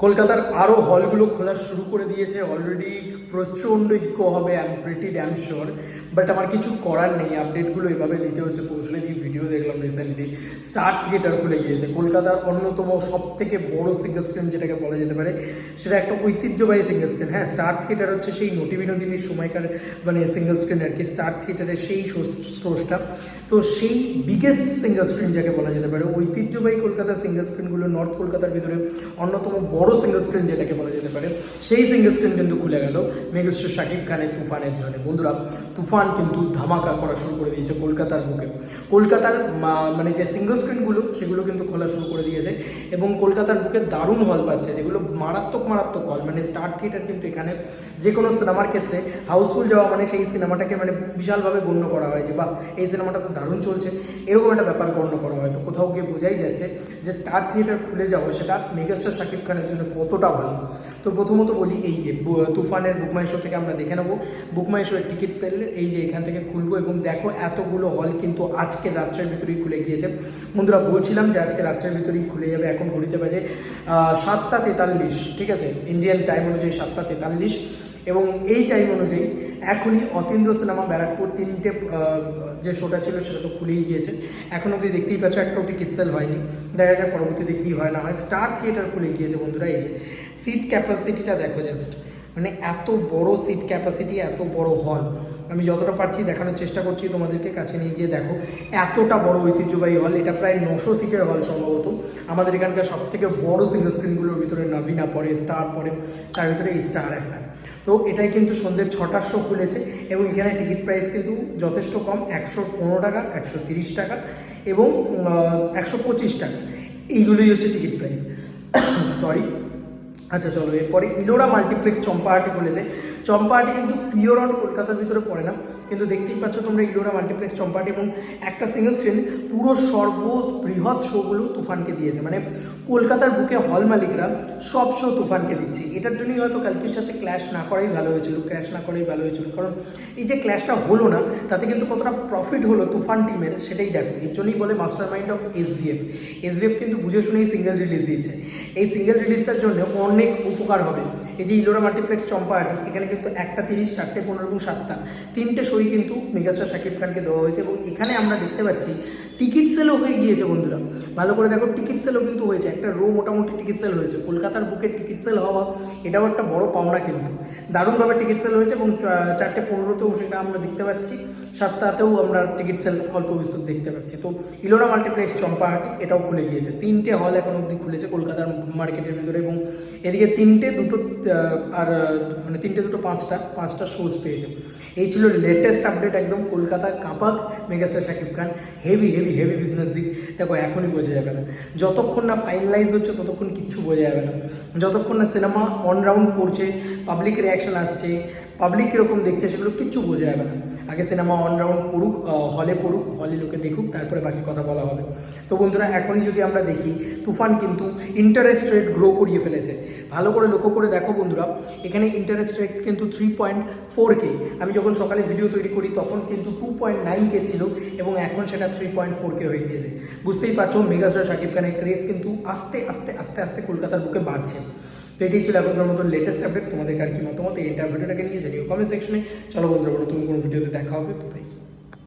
কলকাতার আরও হলগুলো খোলা শুরু করে দিয়েছে অলরেডি। প্রচণ্ড ইকো হবে, I am pretty damn sure, but আমার কিছু করার নেই, আপডেটগুলো এভাবে দিতে হচ্ছে। পৌঁছলে দিয়ে ভিডিও দেখলাম রিসেন্টলি, স্টার থিয়েটার খুলে গিয়েছে কলকাতার অন্যতম সব থেকে বড় সিঙ্গেল স্ক্রিন যেটাকে বলা যেতে পারে, সেটা একটা ঐতিহ্যবাহী সিঙ্গেল স্ক্রিন। হ্যাঁ, স্টার থিয়েটার হচ্ছে সেই নটি বিনোদিনীর সময়কার মানে সিঙ্গেল স্ক্রিন আর কি, স্টার থিয়েটারের সেই সোর্সটা। তো সেই বিগেস্ট সিঙ্গেল স্ক্রিন যাকে বলা যেতে পারে, ঐতিহ্যবাহী কলকাতার সিঙ্গেল স্ক্রিনগুলো নর্থ কলকাতার ভিতরে অন্যতম বড় সিঙ্গেল স্ক্রিন যেটাকে বলা যেতে পারে, সেই সিঙ্গেল স্ক্রিন কিন্তু খুলে গেল মেগাস্টার শাকিব খানের তুফানের জন্য। বন্ধুরা, তুফান কিন্তু ধামাকা করা শুরু করে দিয়েছে কলকাতার বুকে। কলকাতার মানে যে সিঙ্গেল স্ক্রিনগুলো সেগুলো কিন্তু খোলা শুরু করে দিয়েছে এবং কলকাতার বুকে দারুণ হল পাচ্ছে, যেগুলো মারাত্মক হল। মানে স্টার থিয়েটার কিন্তু এখানে যে কোনো সিনেমার ক্ষেত্রে হাউসফুল যাওয়া মানে সেই সিনেমাটাকে মানে বিশালভাবে গণ্য করা হয় যে বাহ, এই সিনেমাটা তো দারুণ চলছে, এরকম একটা ব্যাপার গণ্য করা হয়। তো কোথাও গিয়ে বোঝাই যাচ্ছে যে স্টার থিয়েটার খুলে যাওয়া সেটা মেগাস্টার শাকিব খানের জন্য কতটা ভালো। তো প্রথমত বলি, এই যে তুফানের বুকমাই শো থেকে আমরা দেখে নেবো বুকমাই শোয়ের টিকিট সেল। এই যে এখান থেকে খুলবো এবং দেখো এতগুলো হল কিন্তু আজকে রাত্রের ভিতরেই খুলে গিয়েছে। বন্ধুরা, বলছিলাম যে আজকে রাত্রের ভিতরেই খুলে যাবে। এখন ঘড়িতে বাজে 7:43, ঠিক আছে, ইন্ডিয়ান টাইম অনুযায়ী 7:43। এবং এই টাইম অনুযায়ী এখনই অতীন্দ্র সিনেমা ব্যারাকপুর 3টে যে শোটা ছিল সেটা তো খুলেই গিয়েছে। এখন অবধি দেখতেই পাচ্ছ একটাও টিকিট সেল হয়নি, দেখা যাক পরবর্তীতে কী হয় না হয়। স্টার থিয়েটার খুলে গিয়েছে বন্ধুরা। এই যে সিট ক্যাপাসিটিটা দেখো জাস্ট, মানে এত বড় সিট ক্যাপাসিটি, এত বড় হল। আমি যতটা পারছি দেখানোর চেষ্টা করছি তোমাদেরকে, কাছে নিয়ে গিয়ে দেখো এতটা বড় ঐতিহ্যবাহী হল। এটা প্রায় 900 সিটের হল সম্ভবত। আমাদের এখানকার সব থেকে বড় সিঙ্গেল স্ক্রিনগুলোর ভিতরে নবীনা পড়ে, স্টার পড়ে, তার ভিতরে এই স্টার একটা। তো এটাই কিন্তু সন্ধ্যে 6টার শো খুলেছে এবং এখানে টিকিট প্রাইস কিন্তু যথেষ্ট কম, 115 টাকা, 130 টাকা এবং 125 টাকা। এইগুলোই হচ্ছে টিকিট প্রাইস। সরি। আচ্ছা চলো, এরপরে ইলোরা মাল্টিপ্লেক্স চম্পাহাটি খুলেছে। চম্পাহাটি কিন্তু পিওর অন কলকাতার ভিতরে পড়ে না, কিন্তু দেখতেই পাচ্ছ তোমরা ইলোরা মাল্টিপ্লেক্স চম্পাহাটি, এবং একটা সিঙ্গেল স্ক্রিন পুরো সর্ববৃহৎ শোগুলো তুফানকে দিয়েছে। মানে কলকাতার বুকে হল মালিকরা সব শো তুফানকে দিচ্ছে। এটার জন্যই হয়তো কালকের সাথে ক্ল্যাশ না করাই ভালো হয়েছিল, কারণ এই যে ক্ল্যাশটা হলো না, তাতে কিন্তু কতটা প্রফিট হলো তুফান টিমের সেটাই দেখো। এর জন্যই বলে master mind of SVF. SVF কিন্তু বুঝে শুনেই সিঙ্গেল রিলিজ দিয়েছে। এই সিঙ্গেল রিলিজটার জন্য অনেক উপকার হবে। এই যে ইলোরা মাল্টিপ্লেক্স চম্পাহাটি, এখানে কিন্তু 1টা 30, 4টে 15 এবং 7টা 3টে শোই কিন্তু মেগাস্টার শাকিব খানকে দেওয়া হয়েছে। এবং এখানে আমরা দেখতে পাচ্ছি টিকিট সেলও হয়ে গিয়েছে বন্ধুরা। ভালো করে দেখো, টিকিট সেলও কিন্তু হয়েছে, একটা রো মোটামুটি টিকিট সেল হয়েছে। কলকাতার বুকে টিকিট সেল হওয়া এটাও একটা বড় পাওনা, কিন্তু দারুণভাবে টিকিট সেল হয়েছে। এবং 4টে 15তেও সেটা আমরা দেখতে পাচ্ছি, 7টাতেও আমরা টিকিট সেল অল্প বিস্তর দেখতে পাচ্ছি। তো ইলোরা মাল্টিপ্লেক্স চম্পাহাটি এটাও খুলে গিয়েছে। 3টে হল এখন অবধি খুলেছে কলকাতার মার্কেটের ভিতরে, এবং এদিকে 3টে 2টো আর মানে 3টে 2টো 5টা শোজ পেয়েছে। এই ছিল লেটেস্ট আপডেট, একদম Kolkata কাঁপাক megastar Shakib Khan. Heavy heavy heavy business দিক দেখো, এখনই বোঝা যাবে না। যতক্ষণ না ফাইনালাইজ হচ্ছে ততক্ষণ কিচ্ছু বোঝা যাবে না। যতক্ষণ না সিনেমা অন রাউন্ড পড়ছে, পাবলিক রিয়াকশন আসছে, পাবলিক কীরকম দেখছে, সেগুলো কিচ্ছু বোঝা যাবে না। আগে সিনেমা অন রাউন্ড পড়ুক, হলে লোকে দেখুক, তারপরে বাকি কথা বলা হবে। তো বন্ধুরা, এখনই যদি আমরা দেখি, তুফান কিন্তু ইন্টারেস্ট রেট গ্রো করিয়ে ফেলেছে। ভালো করে লক্ষ্য করে দেখো বন্ধুরা, এখানে ইন্টারেস্ট রেট কিন্তু 3.4K। আমি যখন সকালে ভিডিও তৈরি করি তখন কিন্তু 2.9K ছিল, এবং এখন সেটা 3.4K হয়ে গিয়েছে। বুঝতেই পারছো মেগাস্টার শাকিব খানের ক্রেজ কিন্তু আস্তে আস্তে আস্তে আস্তে কলকাতার বুকে বাড়ছে। তো এটাই ছিল এখনকার মতো লেটেস্ট আপডেট। তোমাদের আর কি মতামত এই ভিডিওটাকে নিয়ে জানিও কমেন্ট সেকশনে। চলো বন্ধুরা, নতুন কোনো ভিডিওতে দেখা হবে।